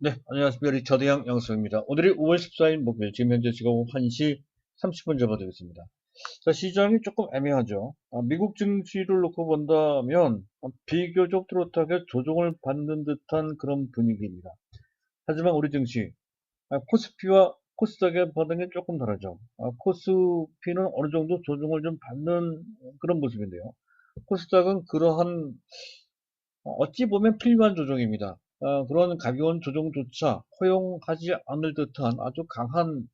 네, 안녕하십니까. 리처드 양수입니다. 오늘이 5월 14일 목요일, 지금 현재 시각 1시 30분 접어들겠습니다. 자, 시장이 조금 애매하죠. 미국 증시를 놓고 본다면 비교적 뚜렷하게 조정을 받는 듯한 그런 분위기입니다. 하지만 우리 증시, 코스피와 코스닥의 반응이 조금 다르죠. 코스피는 어느 정도 조정을 좀 받는 그런 모습인데요. 코스닥은 그러한 어찌 보면 필요한 조정입니다. 그런 가벼운 조정조차 허용하지 않을 듯한 아주 강한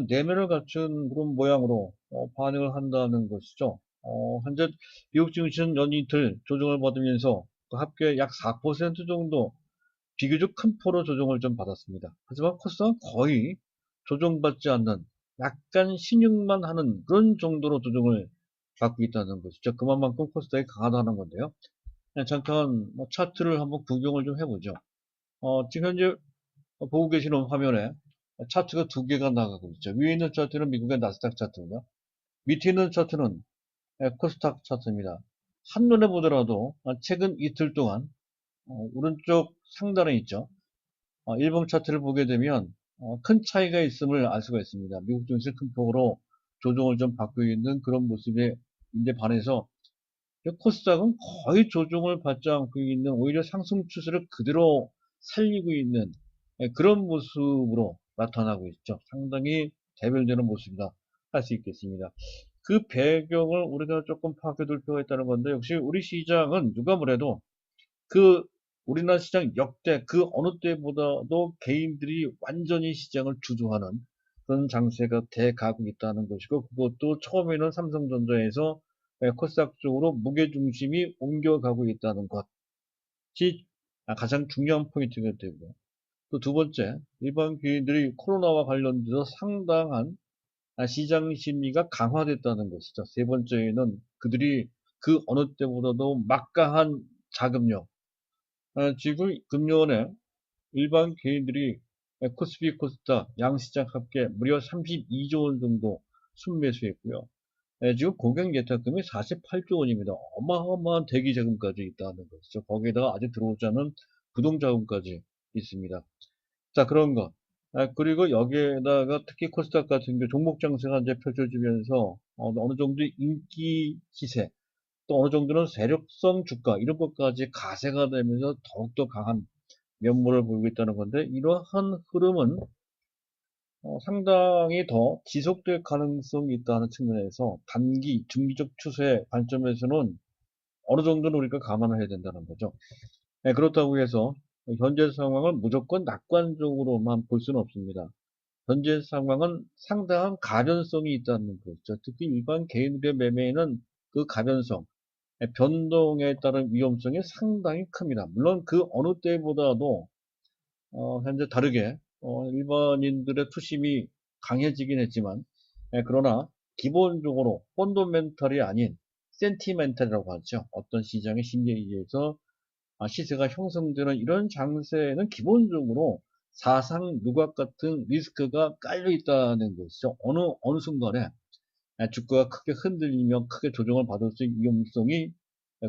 내면을 갖춘 그런 모양으로 반응을 한다는 것이죠. 현재 미국 증시는 연이틀 조정을 받으면서 그 합계 약 4% 정도 비교적 큰 폭으로 조정을 좀 받았습니다. 하지만 코스닥은 거의 조정받지 않는 약간 신용만 하는 그런 정도로 조정을 받고 있다는 것이죠. 그만큼 코스닥이 강하다는 건데요. 네, 잠깐 차트를 한번 구경을 좀 해보죠. 지금 현재 보고 계시는 화면에 차트가 두 개가 나가고 있죠. 위에 있는 차트는 미국의 나스닥 차트고요. 밑에 있는 차트는 코스닥 차트입니다. 한눈에 보더라도 최근 이틀 동안 오른쪽 상단에 있죠. 일봉 차트를 보게 되면 큰 차이가 있음을 알 수가 있습니다. 미국 증시 큰 폭으로 조정을 좀 받고 있는 그런 모습에 인제 반해서 코스닥은 거의 조정을 받지 않고 있는 오히려 상승 추세를 그대로 살리고 있는 그런 모습으로 나타나고 있죠. 상당히 대별되는 모습이다 할 수 있겠습니다. 그 배경을 우리가 조금 파악해둘 필요가 있다는 건데 역시 우리 시장은 누가 뭐래도 그 우리나라 시장 역대 그 어느 때보다도 개인들이 완전히 시장을 주도하는 그런 장세가 돼가고 있다는 것이고 그것도 처음에는 삼성전자에서 코스닥 쪽으로 무게중심이 옮겨가고 있다는 것이 가장 중요한 포인트가 되고요. 또 두 번째, 일반 개인들이 코로나와 관련돼서 상당한 시장 심리가 강화됐다는 것이죠. 세 번째는 그들이 그 어느 때보다도 막강한 자금력, 지금 금년에 일반 개인들이 코스피, 코스닥 양시장 합계 무려 32조 원 정도 순매수했고요. 지금 고객 예탁금이 48조 원입니다. 어마어마한 대기 자금까지 있다는 것이죠. 거기에다가 아직 들어오지 않은 부동 자금까지 있습니다. 자, 그런 것. 그리고 여기에다가 특히 코스닥 같은 경우 종목 장세가 이제 펼쳐지면서 어느 정도 인기 시세, 또 어느 정도는 세력성 주가 이런 것까지 가세가 되면서 더욱더 강한 면모를 보이고 있다는 건데 이러한 흐름은 상당히 더 지속될 가능성이 있다는 측면에서 단기, 중기적 추세 관점에서는 어느 정도는 우리가 감안을 해야 된다는 거죠. 그렇다고 해서 현재 상황을 무조건 낙관적으로만 볼 수는 없습니다. 현재 상황은 상당한 가변성이 있다는 거죠. 특히 일반 개인들의 매매에는 그 가변성, 변동에 따른 위험성이 상당히 큽니다. 물론 그 어느 때보다도 현재 다르게 일반인들의 투심이 강해지긴 했지만 그러나 기본적으로 펀더멘털이 아닌 센티멘털이라고 하죠. 어떤 시장의 심리에 의해서 시세가 형성되는 이런 장세는 기본적으로 사상 누각 같은 리스크가 깔려 있다는 것이죠. 어느 순간에 주가가 크게 흔들리며 크게 조정을 받을 수 있는 위험성이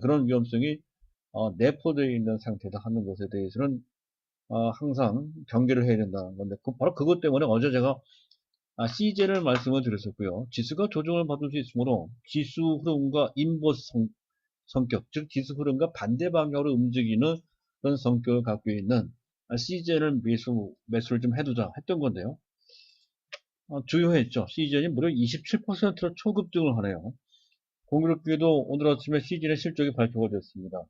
그런 위험성이 내포되어 있는 상태다 하는 것에 대해서는 항상 경계를 해야 된다는 건데 바로 그것 때문에 어제 제가 CJ를 말씀을 드렸었고요. 지수가 조정을 받을 수 있으므로 지수 흐름과 인버스 성격, 즉 지수 흐름과 반대 방향으로 움직이는 그런 성격을 갖고 있는 CJ를 매수를 좀 해두자 했던 건데요. 주요했죠. CJ는 무려 27%로 초급등을 하네요. 공교롭게도 오늘 아침에 CJ의 실적이 발표가 됐습니다.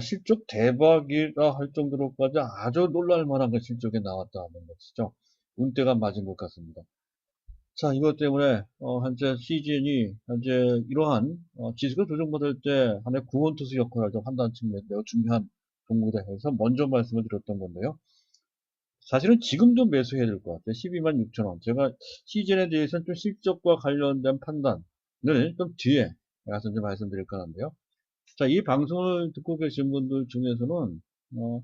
실적 대박이라 할 정도로까지 아주 놀랄 만한 그 실적이 나왔다는 것이죠. 운대가 맞은 것 같습니다. 자, 이것 때문에 현재 CGN이 현재 이러한 지수가 조정받을 때 하나의 구원투수 역할을 좀 한다는 측면에서 매우 중요한 종목이다 해서 먼저 말씀을 드렸던 건데요. 사실은 지금도 매수해야 될 것 같아요. 12만 6천 원. 제가 CGN에 대해서는 좀 실적과 관련된 판단을 좀 뒤에 가서 좀 말씀드릴까 하는데요. 자, 이 방송을 듣고 계신 분들 중에서는 어,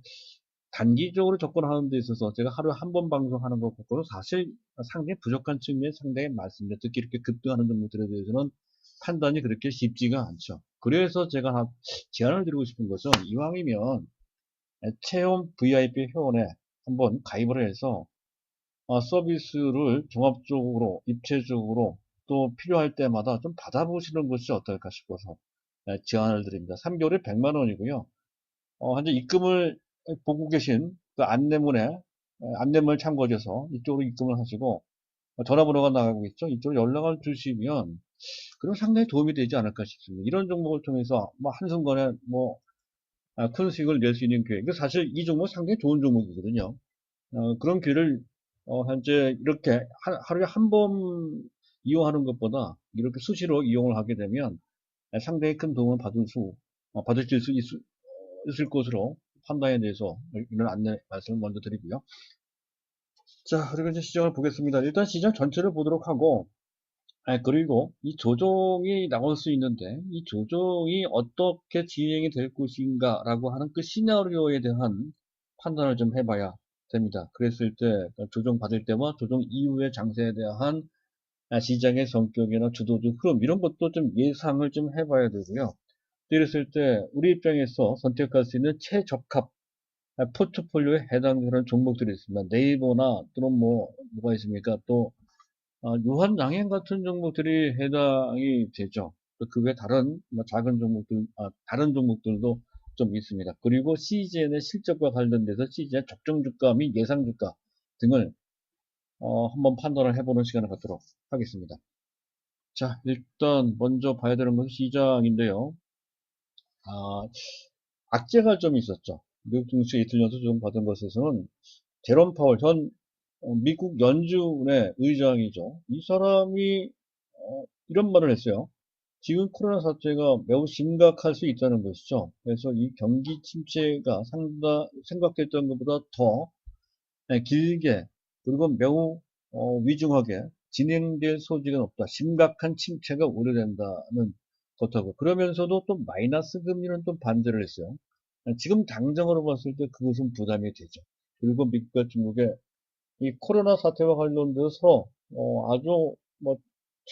단기적으로 접근하는 데 있어서 제가 하루에 한 번 방송하는 것 같고는 사실 상당히 부족한 측면이 상당히 많습니다. 특히 이렇게 급등하는 종목들에 대해서는 판단이 그렇게 쉽지가 않죠. 그래서 제가 제안을 드리고 싶은 것은 이왕이면 체험 VIP 회원에 한번 가입을 해서 서비스를 종합적으로, 입체적으로 또 필요할 때마다 좀 받아보시는 것이 어떨까 싶어서 제안을 드립니다. 3개월에 100만 원이고요. 현재 입금을 보고 계신 그 안내문을 참고하셔서 이쪽으로 입금을 하시고 전화번호가 나가고 있죠. 이쪽으로 연락을 주시면 그럼 상당히 도움이 되지 않을까 싶습니다. 이런 종목을 통해서 뭐 한순간에 뭐 큰 수익을 낼 수 있는 기회. 그 사실 이 종목 상당히 좋은 종목이거든요. 그런 기회를 현재 이렇게 하루에 한 번 이용하는 것보다 이렇게 수시로 이용을 하게 되면 상당히 큰 도움을 받으실 수 있을 것으로 판단에 대해서 이런 안내 말씀을 먼저 드리고요. 자, 그리고 이제 시장을 보겠습니다. 일단 시장 전체를 보도록 하고, 그리고 이 조정이 나올 수 있는데, 이 조정이 어떻게 진행이 될 것인가라고 하는 그 시나리오에 대한 판단을 좀 해봐야 됩니다. 그랬을 때, 조정 받을 때와 조정 이후의 장세에 대한 시장의 성격이나 주도적 흐름, 이런 것도 좀 예상을 좀 해봐야 되고요. 이랬을 때, 우리 입장에서 선택할 수 있는 최적합 포트폴리오에 해당되는 종목들이 있습니다. 네이버나 또는 뭐가 있습니까? 또 유한양행 같은 종목들이 해당이 되죠. 그 외 다른 작은 종목들, 다른 종목들도 좀 있습니다. 그리고 CGN의 실적과 관련돼서 CGN 적정 주가 및 예상 주가 등을 한번 판단을 해보는 시간을 갖도록 하겠습니다. 자, 일단 먼저 봐야 되는 것은 시장인데요. 아, 악재가 좀 있었죠. 미국 증시 이틀 연속 좀 받은 것에서는 제롬 파월 전 미국 연준의 의장이죠. 이 사람이 이런 말을 했어요. 지금 코로나 사태가 매우 심각할 수 있다는 것이죠. 그래서 이 경기 침체가 생각했던 것보다 더 길게 그리고 매우 위중하게 진행될 소지가 높다. 심각한 침체가 우려된다는 것하고 그러면서도 또 마이너스 금리는 또 반대를 했어요. 지금 당장으로 봤을 때 그것은 부담이 되죠. 그리고 미국과 중국의 이 코로나 사태와 관련돼서 서로 아주 뭐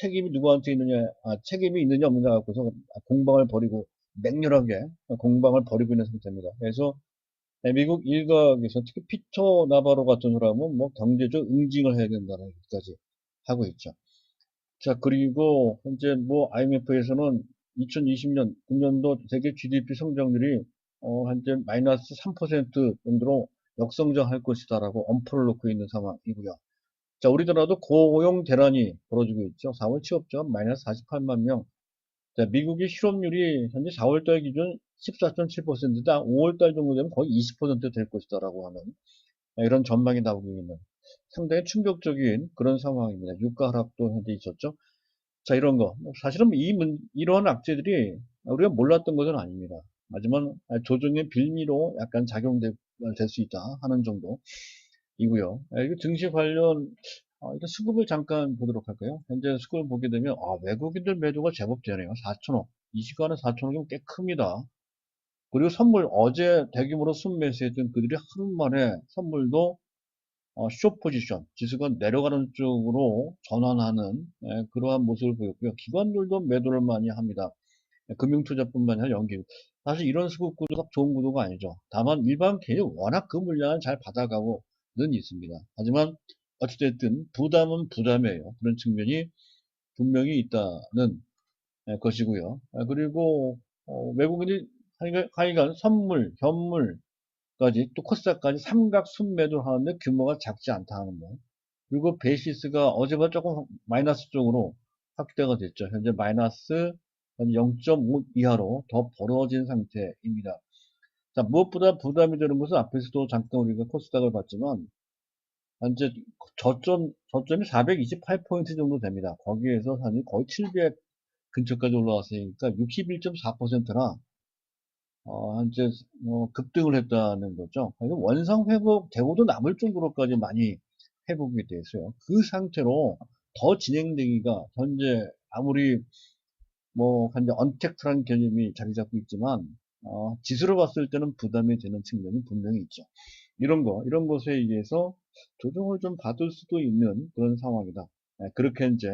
책임이 누구한테 있느냐, 책임이 있느냐 없느냐 갖고서 공방을 벌이고 맹렬하게 공방을 벌이고 있는 상태입니다. 그래서 미국 일각에서 특히 피터 나바로 같은 사람은 뭐 경제적 응징을 해야 된다는 얘기까지 하고 있죠. 자, 그리고 현재 뭐 IMF에서는 2020년, 9년도 세계 GDP 성장률이 현재 마이너스 3% 정도로 역성장할 것이다라고 엄포를 놓고 있는 상황이고요. 자, 우리나라도 고용 대란이 벌어지고 있죠. 4월 취업자가 마이너스 48만 명. 자, 미국의 실업률이 현재 4월달 기준 14.7%다. 5월달 정도 되면 거의 20%될 것이다라고 하는 이런 전망이 나오고 있는 상당히 충격적인 그런 상황입니다. 유가 하락도 현재 있었죠. 자, 이런 거. 사실은 이러한 악재들이 우리가 몰랐던 것은 아닙니다. 하지만 조정의 빌미로 약간 작용될 수 있다 하는 정도이고요. 이거 증시 관련 일단 수급을 잠깐 보도록 할까요? 현재 수급을 보게 되면 외국인들 매도가 제법 되네요. 4천억. 이 시간에 4천억이면 꽤 큽니다. 그리고 선물 어제 대규모로 순매수했던 그들이 하루 만에 선물도 숏 포지션, 지수가 내려가는 쪽으로 전환하는 그러한 모습을 보였고요. 기관들도 매도를 많이 합니다. 금융투자뿐만 아니라 연기. 사실 이런 수급 구도가 좋은 구도가 아니죠. 다만 일반 개인이 워낙 그 물량을 잘 받아가고는 있습니다. 하지만 어찌됐든 부담은 부담이에요. 그런 측면이 분명히 있다는 것이고요. 그리고 외국인이 하여간 선물, 현물, 까지 또 코스닥까지 삼각 순매도를 하는데 규모가 작지 않다는 거. 그리고 베이시스가 어제보다 조금 마이너스 쪽으로 확대가 됐죠. 현재 마이너스 0.5 이하로 더 벌어진 상태입니다. 자, 무엇보다 부담이 되는 것은 앞에서도 잠깐 우리가 코스닥을 봤지만 현재 저점이 428포인트 정도 됩니다. 거기에서 한 거의 700 근처까지 올라왔으니까 61.4%나 현재 급등을 했다는 거죠. 그래서 원상 회복되고도 남을 정도로까지 많이 회복이 됐어요. 그 상태로 더 진행되기가 현재 아무리 현재 언택트란 개념이 자리 잡고 있지만 지수로 봤을 때는 부담이 되는 측면이 분명히 있죠. 이런 것에 의해서 조정을 좀 받을 수도 있는 그런 상황이다. 그렇게 이제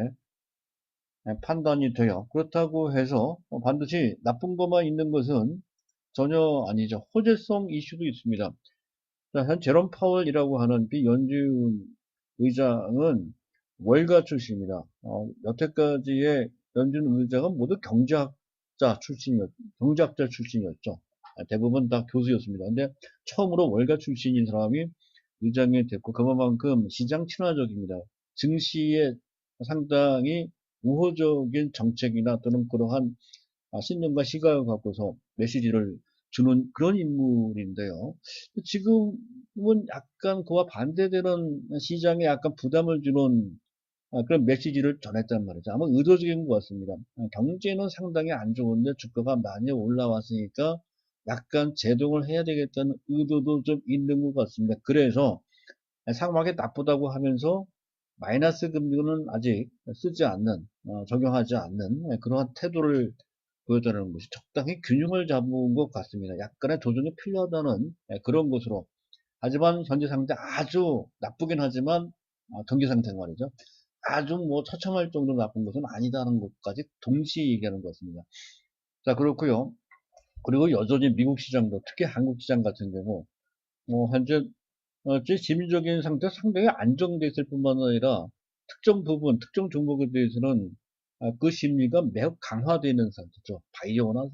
판단이 돼요. 그렇다고 해서 반드시 나쁜 것만 있는 것은 전혀 아니죠. 호재성 이슈도 있습니다. 자, 현 제롬 파월이라고 하는 비연준 의장은 월가 출신입니다. 여태까지의 연준 의장은 모두 경제학자 출신이었죠. 대부분 다 교수였습니다. 근데 처음으로 월가 출신인 사람이 의장이 됐고, 그만큼 시장 친화적입니다. 증시에 상당히 우호적인 정책이나 또는 그러한 신념과 시각을 갖고서 메시지를 주는 그런 인물인데요. 지금은 약간 그와 반대되는 시장에 약간 부담을 주는 그런 메시지를 전했단 말이죠. 아마 의도적인 것 같습니다. 경제는 상당히 안 좋은데 주가가 많이 올라왔으니까 약간 제동을 해야 되겠다는 의도도 좀 있는 것 같습니다. 그래서 상황이 나쁘다고 하면서 마이너스 금리는 아직 쓰지 않는, 적용하지 않는 그러한 태도를 보였다는 것이 적당히 균형을 잡은 것 같습니다. 약간의 조정이 필요하다는 그런 것으로. 하지만 현재 상태 아주 나쁘긴 하지만 경기 상태가 말이죠. 아주 뭐 처참할 정도로 나쁜 것은 아니다는 것까지 동시에 얘기하는 것 같습니다. 자, 그렇고요. 그리고 여전히 미국 시장도 특히 한국 시장 같은 경우 현재 제 심리적인 상태 상당히 안정돼 있을 뿐만 아니라 특정 부분, 특정 종목에 대해서는 그 심리가 매우 강화되어 있는 상태죠. 바이오나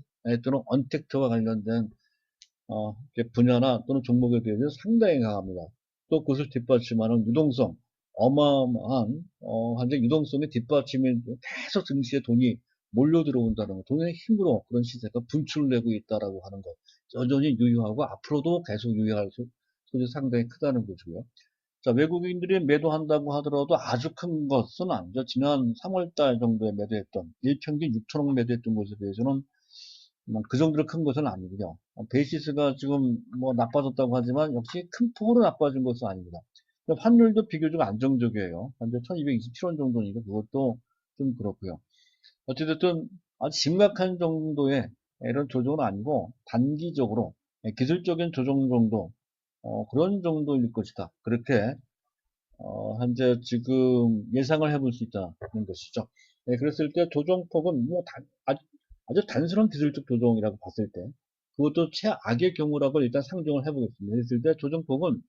또는 언택트와 관련된 분야나 또는 종목에 대해서 상당히 강합니다. 또 그것을 뒷받침하는 유동성, 어마어마한 현재 유동성의 뒷받침이 계속 증시에 돈이 몰려 들어온다는 것, 돈의 힘으로 그런 시세가 분출되고 있다라고 하는 것, 여전히 유효하고 앞으로도 계속 유효할 소지 상당히 크다는 거고요. 자, 외국인들이 매도한다고 하더라도 아주 큰 것은 아니죠. 지난 3월달 정도에 매도했던, 일평균 6천억 매도했던 것에 대해서는 그 정도로 큰 것은 아니고요. 베이시스가 지금 뭐 나빠졌다고 하지만 역시 큰 폭으로 나빠진 것은 아닙니다. 환율도 비교적 안정적이에요. 현재 1227원 정도니까 그것도 좀 그렇고요. 어찌됐든 아주 심각한 정도의 이런 조정은 아니고 단기적으로 기술적인 조정 정도 그런 정도일 것이다. 그렇게 현재 지금 예상을 해볼 수 있다는 것이죠. 그랬을 때 조정폭은 뭐 아주 단순한 기술적 조정이라고 봤을 때 그것도 최악의 경우라고 일단 상정을 해보겠습니다. 그랬을 때 조정폭은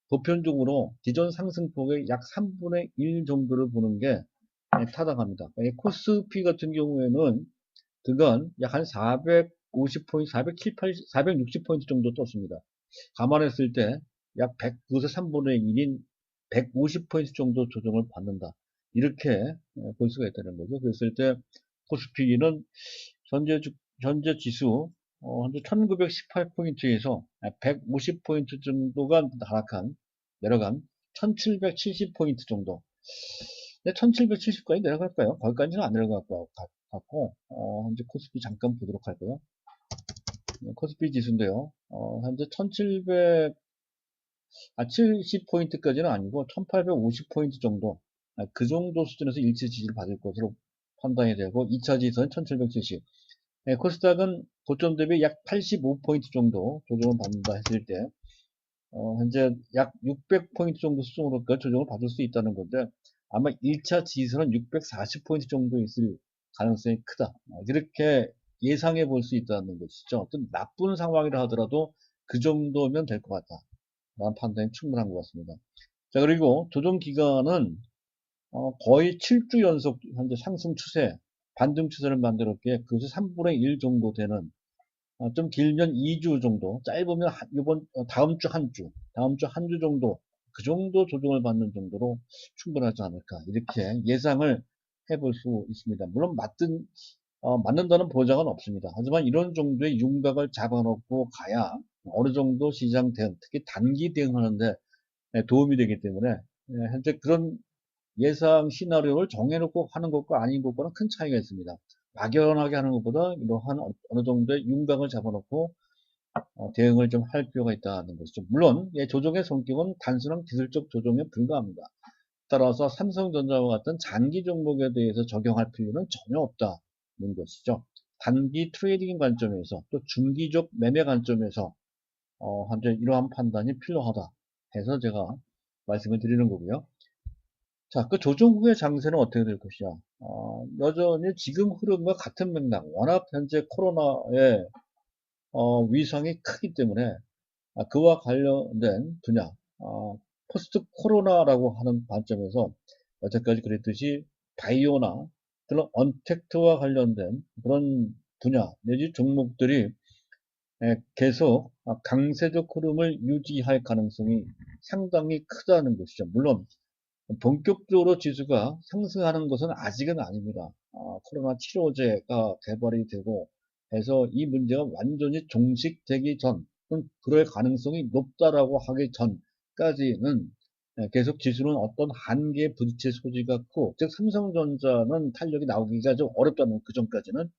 보편적으로 기존 상승폭의 약 3분의 1 정도를 보는 게 타당합니다. 코스피 같은 경우에는 그건 약 한 450포인트, 460포인트 정도 떴습니다. 감안했을 때 약 109에서 3분의 1인 150포인트 정도 조정을 받는다. 이렇게 볼 수가 있다는 거죠. 그랬을 때 코스피는 현재 지수 현재 1918포인트에서 150포인트 정도가 내려간 1770포인트 정도. 1770까지 내려갈까요? 거기까지는 안 내려갈 것 같고 현재 코스피 잠깐 보도록 할까요? 코스피 지수인데요. 현재 70포인트까지는 아니고 1850포인트 정도, 그 정도 수준에서 1차 지지를 받을 것으로 판단이 되고 2차 지지선 1770. 코스닥은 고점 대비 약 85포인트 정도 조정을 받는다 했을 때 현재 약 600포인트 정도 수준으로 조정을 받을 수 있다는 건데 아마 1차 지지선은 640포인트 정도 있을 가능성이 크다. 이렇게 예상해 볼 수 있다는 것이죠. 어떤 나쁜 상황이라 하더라도 그 정도면 될 것 같다. 라는 판단이 충분한 것 같습니다. 자, 그리고 조정 기간은 거의 7주 연속 현재 상승 추세, 반등 추세를 만들었기에 그것이 3분의 1 정도 되는 좀 길면 2주 정도, 짧으면 다음 주 한 주 정도, 그 정도 조정을 받는 정도로 충분하지 않을까, 이렇게 예상을 해볼 수 있습니다. 물론 맞는다는 보장은 없습니다. 하지만 이런 정도의 윤곽을 잡아놓고 가야 어느 정도 시장 대응, 특히 단기 대응하는데 도움이 되기 때문에 현재 그런 예상 시나리오를 정해놓고 하는 것과 아닌 것과는 큰 차이가 있습니다. 막연하게 하는 것보다 이러한 어느 정도의 윤곽을 잡아놓고 대응을 좀 할 필요가 있다는 것이죠. 물론 조정의 성격은 단순한 기술적 조정에 불과합니다. 따라서 삼성전자와 같은 장기 종목에 대해서 적용할 필요는 전혀 없다는 것이죠. 단기 트레이딩 관점에서 또 중기적 매매 관점에서 현재 이러한 판단이 필요하다 해서 제가 말씀을 드리는 거고요. 자, 그 조정 후의 장세는 어떻게 될 것이냐. 여전히 지금 흐름과 같은 맥락, 워낙 현재 코로나의 위상이 크기 때문에 그와 관련된 분야, 포스트 코로나라고 하는 관점에서 여태까지 그랬듯이 바이오나 그런 언택트와 관련된 그런 분야 내지 종목들이 계속 강세적 흐름을 유지할 가능성이 상당히 크다는 것이죠. 물론 본격적으로 지수가 상승하는 것은 아직은 아닙니다. 코로나 치료제가 개발이 되고 해서 이 문제가 완전히 종식되기 전, 그럴 가능성이 높다라고 하기 전까지는 계속 지수는 어떤 한계에 부딪힐 소지가 크고, 즉 삼성전자는 탄력이 나오기가 좀 어렵다는 그 전까지는.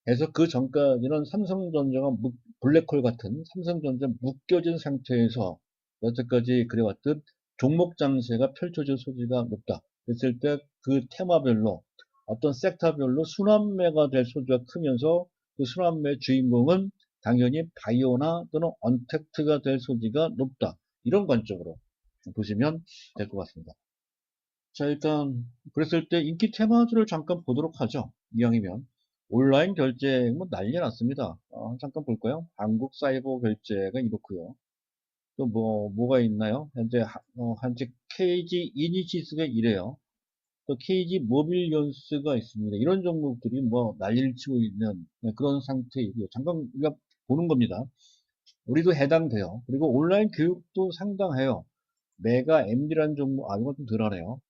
그래서 그 전까지는 삼성전자가 블랙홀 같은 삼성전자 묶여진 상태에서 여태까지 그래왔듯 종목 장세가 펼쳐질 소지가 높다. 그랬을 때 그 테마별로 어떤 섹터별로 순환매가 될 소지가 크면서 그 순환매 주인공은 당연히 바이오나 또는 언택트가 될 소지가 높다. 이런 관점으로 보시면 될 것 같습니다. 자, 일단 그랬을 때 인기 테마주를 잠깐 보도록 하죠. 이왕이면 온라인 결제 뭐 난리 났습니다. 잠깐 볼까요? 한국 사이버 결제가 이렇고요. 또 뭐가 있나요? 현재 KG 이니시스가 이래요. 또 KG 모빌연스가 있습니다. 이런 종목들이 뭐 난리를 치고 있는 그런 상태이고요. 잠깐 우리가 보는 겁니다. 우리도 해당돼요. 그리고 온라인 교육도 상당해요. 메가 MD라는 종목, 이건 좀 덜하네요.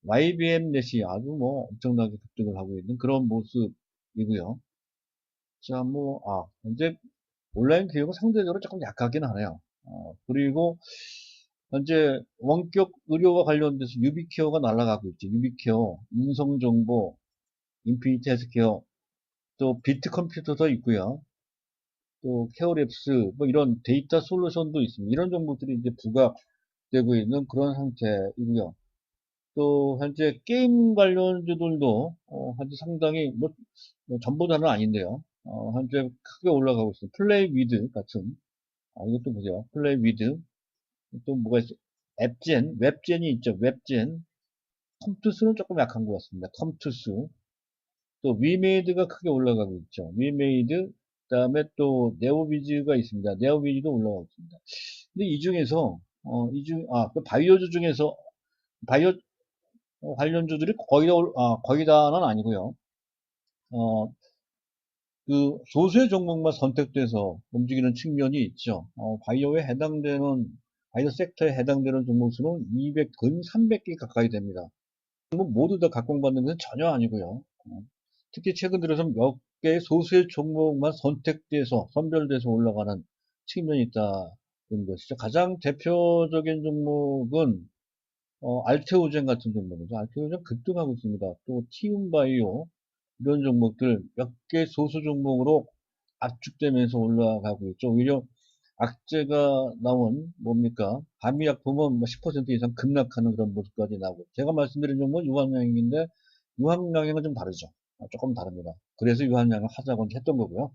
YBM 넷이 아주 뭐 엄청나게 급등을 하고 있는 그런 모습이고요. 자, 현재 온라인 교육은 상대적으로 조금 약하긴 하네요. 그리고 현재 원격 의료와 관련돼서 유비케어가 날아가고 있죠. 유비케어, 인성정보, 인피니티 헬스케어, 또 비트컴퓨터도 있고요. 또 케어랩스, 뭐 이런 데이터 솔루션도 있습니다. 이런 종목들이 이제 부각되고 있는 그런 상태이고요. 또 현재 게임 관련주들도 현재 상당히 전보다는 아닌데요. 현재 크게 올라가고 있습니다. 플레이 위드 같은 이것도 보세요. 플레이 위드 또 뭐가 있어? 앱젠, 웹젠이 있죠. 웹젠, 컴투스는 조금 약한 것 같습니다. 컴투스 또 위메이드가 크게 올라가고 있죠. 위메이드 그다음에 또 네오비즈가 있습니다. 네오비즈도 올라가고 있습니다. 근데 이 중에서 그 바이오주 중에서 바이오 관련주들이 거의 다는 아니고요. 어, 그 소수의 종목만 선택돼서 움직이는 측면이 있죠. 바이오 섹터에 해당되는 종목 수는 300개 가까이 됩니다. 뭐 모두 다 각광받는 것은 전혀 아니고요. 특히 최근 들어서 몇 개의 소수의 종목만 선택돼서, 선별돼서 올라가는 측면이 있다는 것이죠. 가장 대표적인 종목은 알테오젠 같은 종목이죠. 알테오젠 급등하고 있습니다. 또 티움바이오 이런 종목들 몇 개 소수 종목으로 압축되면서 올라가고 있죠. 오히려 악재가 나온 뭡니까? 감미약품은 10% 이상 급락하는 그런 모습까지 나오고 제가 말씀드린 종목은 유한양행인데 유한양행은 좀 다르죠. 조금 다릅니다. 그래서 유한양행을 하자고 했던 거고요.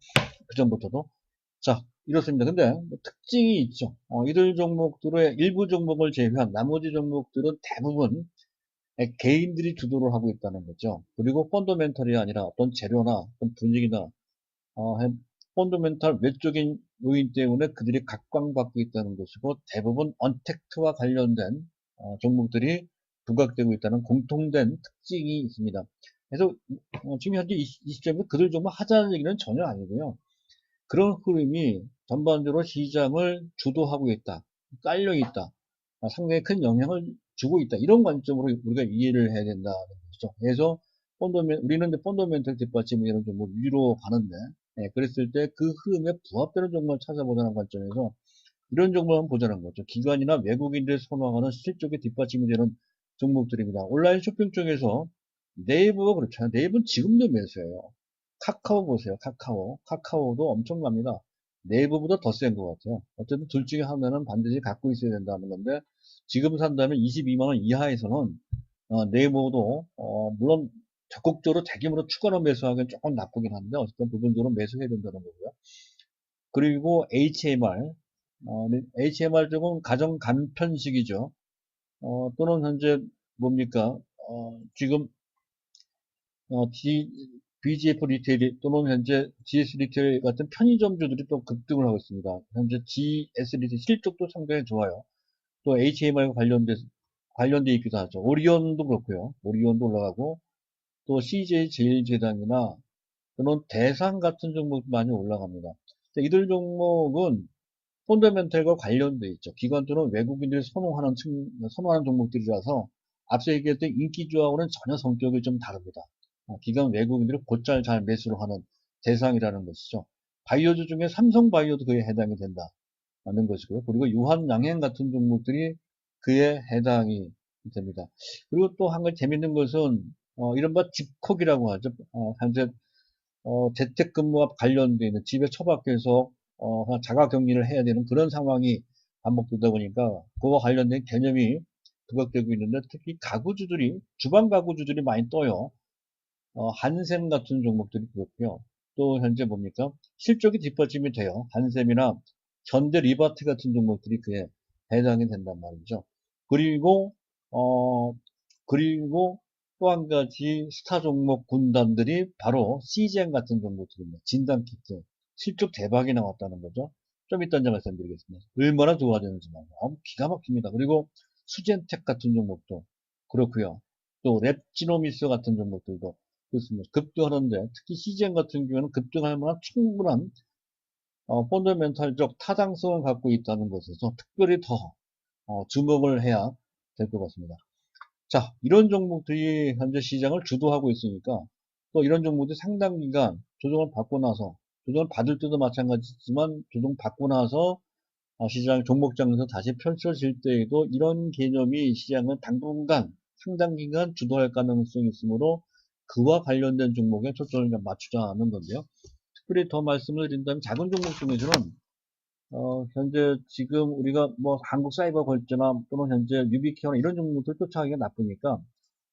그 전부터도. 자, 이렇습니다. 근데 특징이 있죠. 이들 종목들의 일부 종목을 제외한 나머지 종목들은 대부분 개인들이 주도를 하고 있다는 거죠. 그리고 펀더멘털이 아니라 어떤 재료나 어떤 분위기나 펀더멘털 외적인 요인 때문에 그들이 각광받고 있다는 것이고 대부분 언택트와 관련된 종목들이 부각되고 있다는 공통된 특징이 있습니다. 그래서 지금 현재 이 시점에 그들 종목 하자는 얘기는 전혀 아니고요. 그런 흐름이 전반적으로 시장을 주도하고 있다, 깔려 있다, 상당히 큰 영향을 주고 있다. 이런 관점으로 우리가 이해를 해야 된다는 거죠. 그래서 우리는 이제 펀더멘털 뒷받침 이런 좀 위로 가는데, 그랬을 때 그 흐름에 부합되는 종목을 찾아보자는 관점에서 이런 종목을 한번 보자는 거죠. 기관이나 외국인들이 선호하는 실적에 뒷받침이 되는 종목들입니다. 온라인 쇼핑 쪽에서 네이버가 그렇잖아요. 네이버는 지금도 매수해요. 카카오 보세요. 카카오도 엄청납니다. 네이버보다 더 센 것 같아요. 어쨌든 둘 중에 하나는 반드시 갖고 있어야 된다는 건데 지금 산다면 22만원 이하에서는 네이버도 물론 적극적으로 대규모로 추가로 매수하기는 조금 나쁘긴 한데 어쨌든 부분적으로 매수해야 된다는 거고요. 그리고 HMR HMR 쪽은 가정 간편식이죠. 또는 현재 뭡니까? 지금 BGF 리테일 또는 현재 GS 리테일 같은 편의점주들이 또 급등을 하고 있습니다. 현재 GS 리테일 실적도 상당히 좋아요. 또 HMI와 관련돼 있기도 하죠. 오리온도 그렇고요. 오리온도 올라가고 또 CJ 제일제당이나 또는 대상 같은 종목도 많이 올라갑니다. 이들 종목은 펀더멘털과 관련돼 있죠. 기관 또는 외국인들이 선호하는 종목들이라서 앞서 얘기했던 인기주하고는 전혀 성격이 좀 다릅니다. 기관 외국인들이 곧잘 잘 매수를 하는 대상이라는 것이죠. 바이오주 중에 삼성바이오도 그에 해당이 된다는 것이고요. 그리고 유한양행 같은 종목들이 그에 해당이 됩니다. 그리고 또 한 가지 재밌는 것은 이른바 집콕이라고 하죠. 현재 재택근무와 관련되어 있는 집에 처박혀서 그냥 자가격리를 해야 되는 그런 상황이 반복되다 보니까 그와 관련된 개념이 부각되고 있는데 특히 가구주들이 주방 가구주들이 많이 떠요. 한샘 같은 종목들이 그렇고요. 또 현재 뭡니까? 실적이 뒷받침이 돼요. 한샘이나 현대 리바트 같은 종목들이 그에 해당이 된단 말이죠. 그리고 어 그리고 또 한 가지 스타 종목 군단들이 바로 CGN 같은 종목들입니다. 진단키트 실적 대박이 나왔다는 거죠. 좀 이따 이제 말씀드리겠습니다. 얼마나 좋아졌는지만 기가 막힙니다. 그리고 수젠텍 같은 종목도 그렇고요. 또 랩지노미스 같은 종목들도 그렇습니다. 급등하는데 특히 CGN 같은 경우는 급등할 만한 충분한 펀더멘탈적 타당성을 갖고 있다는 것에서 특별히 더 주목을 해야 될 것 같습니다. 자, 이런 종목들이 현재 시장을 주도하고 있으니까 또 이런 종목들이 상당 기간 조정을 받고 나서 조정을 받을 때도 마찬가지지만 조정 받고 나서 시장 종목장에서 다시 펼쳐질 때에도 이런 개념이 시장을 당분간 상당 기간 주도할 가능성이 있으므로 그와 관련된 종목에 초점을 맞추자는 건데요. 특별히 더 말씀을 드린다면 작은 종목 중에서는 현재 지금 우리가 뭐 한국 사이버 걸즈나 또는 현재 유비케어나 이런 종목들 쫓아가기가 나쁘니까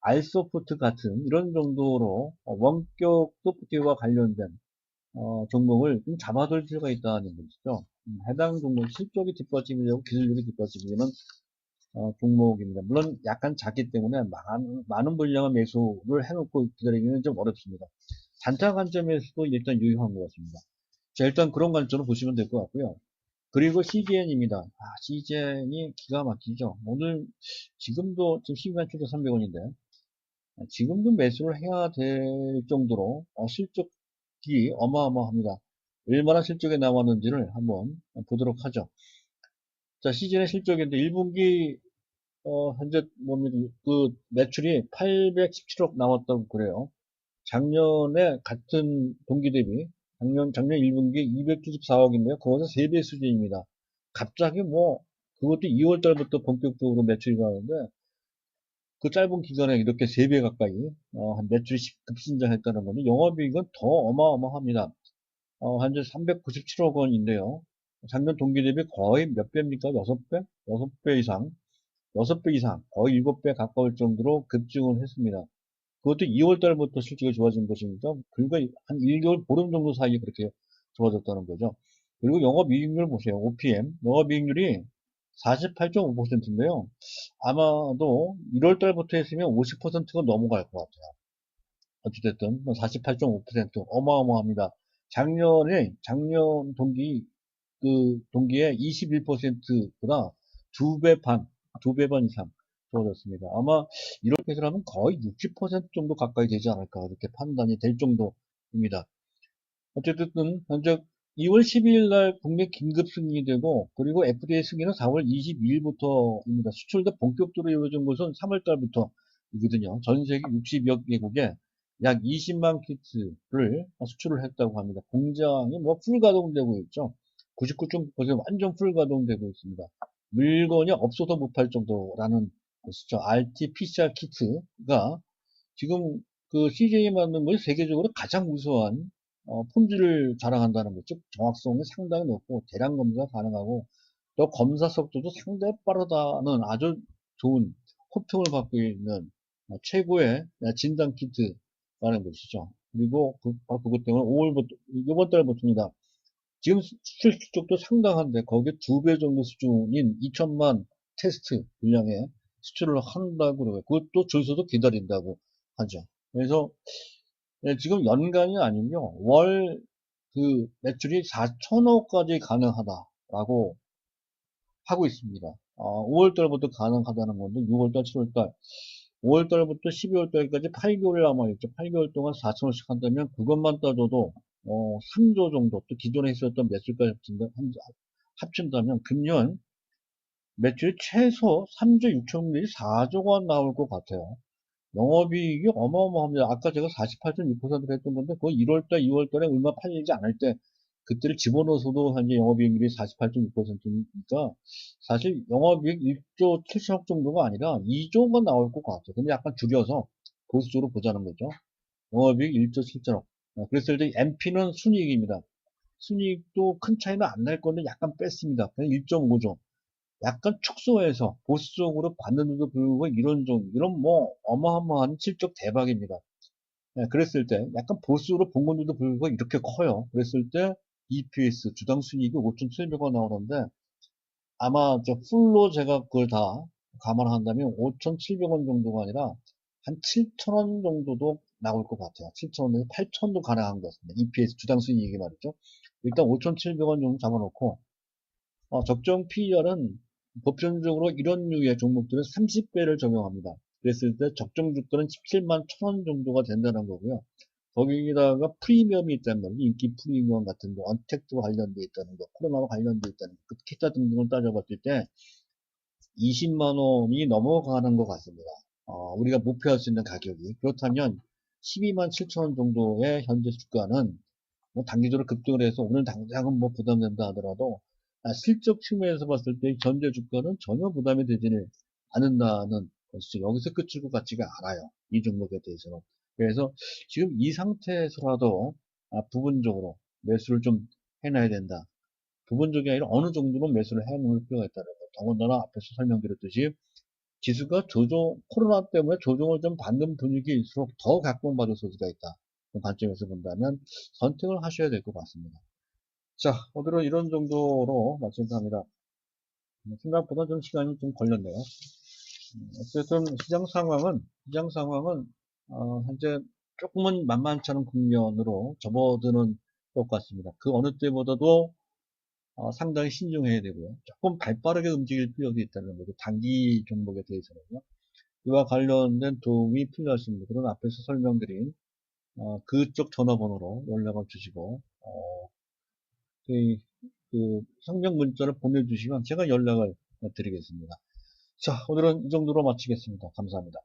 알소프트 같은 이런 정도로 원격 소프트웨어와 관련된 종목을 좀 잡아둘 필요가 있다는 것이죠. 해당 종목 실적이 뒷받침이 되고 기술력이 뒷받침이 되는 종목입니다. 물론 약간 작기 때문에 많은 분량의 매수를 해놓고 기다리기는 좀 어렵습니다. 단타 관점에서도 일단 유효한 것 같습니다. 자, 일단 그런 관점으로 보시면 될 것 같고요. 그리고 CGN입니다. CGN이 기가 막히죠. 오늘 지금도 지금 12만 7,300원인데 지금도 매수를 해야 될 정도로 실적이 어마어마합니다. 얼마나 실적이 나왔는지를 한번 보도록 하죠. 자, CGN의 실적인데 1분기 현재 뭡니까? 그 매출이 817억 나왔다고 그래요. 작년에 같은 동기 대비 작년 1분기 294억인데요. 그거는 3배 수준입니다. 갑자기 뭐 그것도 2월 달부터 본격적으로 매출이 나오는데 그 짧은 기간에 이렇게 3배 가까이 한 매출이 급신장했다는 거는 영업이익은 더 어마어마합니다. 현재 397억 원인데요. 작년 동기 대비 거의 몇 배입니까? 6배? 6배 이상. 6배 이상, 거의 7배 가까울 정도로 급증을 했습니다. 그것도 2월 달부터 실적이 좋아진 것이니까 불과 한 1개월 보름 정도 사이에 그렇게 좋아졌다는 거죠. 그리고 영업이익률 보세요. OPM. 영업이익률이 48.5%인데요. 아마도 1월 달부터 했으면 50%가 넘어갈 것 같아요. 어찌됐든 48.5% 어마어마합니다. 작년 동기에 21%보다 2배 반, 2배 반 이상 좋아졌습니다. 아마 이렇게 해서라면 거의 60% 정도 가까이 되지 않을까 이렇게 판단이 될 정도입니다. 어쨌든 현재 2월 12일 날 국내 긴급 승인이 되고 그리고 FDA 승인은 4월 22일부터입니다. 수출도 본격적으로 이루어진 것은 3월 달부터이거든요. 전 세계 60여 개국에 약 20만 키트를 수출을 했다고 합니다. 공장이 뭐 풀 가동되고 있죠. 99.9% 완전 풀 가동되고 있습니다. 물건이 없어서 못 팔 정도라는 것이죠. RT-PCR 키트가 지금 그 CJ에 맞는 것이 세계적으로 가장 우수한 품질을 자랑한다는 것, 즉 정확성이 상당히 높고 대량 검사가 가능하고 또 검사 속도도 상당히 빠르다는 아주 좋은 호평을 받고 있는 최고의 진단 키트라는 것이죠. 그리고 그것 때문에 5월부터 이번 달부터입니다. 지금 수출 실적도 상당한데 거기에 2배 정도 수준인 2천만 테스트 분량의 수출을 한다고 그러고 그것도 줄 서도 기다린다고 하죠. 그래서 네, 지금 연간이 아니며 월 그 매출이 4천억까지 가능하다라고 하고 있습니다. 5월달부터 가능하다는 건데 6월달, 7월달, 5월달부터 12월달까지 8개월 남아있죠. 8개월 동안 4천원씩 한다면 그것만 따져도 3조 정도, 또 기존에 있었던 매출까지 합친다면 금년 매출이 최소 3조 6천억 내지 4조 원 나올 것 같아요. 영업이익이 어마어마합니다. 아까 제가 48.6%를 했던 건데, 그거 1월달, 2월달에 얼마 팔리지 않을 때, 그때를 집어넣어서도 현재 영업이익률이 48.6%니까, 사실 영업이익 1조 7천억 정도가 아니라 2조가 나올 것 같아요. 근데 약간 줄여서 보수적으로 보자는 거죠. 영업이익 1조 7천억. 그랬을 때 MP는 순이익입니다. 순이익도 큰 차이는 안 날 건데 약간 뺐습니다. 그냥 1.5조. 약간 축소해서 보수적으로 봤는데도 불구하고 이런 뭐 어마어마한 실적 대박입니다. 네, 그랬을 때 약간 보수로 본 건데도 불구하고 이렇게 커요. 그랬을 때 EPS 주당 순이익이 5,700원 나오는데 아마 저 풀로 제가 그걸 다 감안한다면 5,700원 정도가 아니라 한 7,000원 정도도 나올 것 같아요. 7,000원에서 8,000도 가능한 것 같습니다. EPS 주당 순이익이 말이죠. 일단 5,700원 정도 잡아놓고 적정 PER은 보편적으로 이런 류의 종목들은 30배를 적용합니다. 그랬을 때 적정 주가는 17만 1,000원 정도가 된다는 거고요. 거기다가 프리미엄이 있다는 거, 인기 프리미엄 같은 거, 언택트와 관련되어 있다는 거, 코로나와 관련되어 있다는 거, 기타 등등을 따져봤을 때 20만 원이 넘어가는 것 같습니다. 우리가 목표할 수 있는 가격이. 그렇다면 12만 7천 원 정도의 현재 주가는 뭐 단기적으로 급등을 해서 오늘 당장은 뭐 부담된다 하더라도 실적 측면에서 봤을 때 현재 주가는 전혀 부담이 되지는 않는다는 것이죠. 여기서 끝일 것 같지가 않아요. 이 종목에 대해서는. 그래서 지금 이 상태에서라도 부분적으로 매수를 좀 해놔야 된다. 부분적이 아니라 어느 정도는 매수를 해놓을 필요가 있다는 거. 더군다나 앞에서 설명드렸듯이 지수가 코로나 때문에 조정을 좀 받는 분위기일수록 더 각광받을 소지가 있다. 그 관점에서 본다면 선택을 하셔야 될 것 같습니다. 자, 오늘은 이런 정도로 마치겠습니다. 생각보다 좀 시간이 좀 걸렸네요. 어쨌든 시장 상황은, 현재 조금은 만만치 않은 국면으로 접어드는 것 같습니다. 그 어느 때보다도 상당히 신중해야 되고요. 조금 발빠르게 움직일 필요도 있다는 거죠. 단기 종목에 대해서는요. 이와 관련된 도움이 필요하신 분들은 앞에서 설명드린 그쪽 전화번호로 연락을 주시고 그, 그 성명 문자를 보내주시면 제가 연락을 드리겠습니다. 자, 오늘은 이 정도로 마치겠습니다. 감사합니다.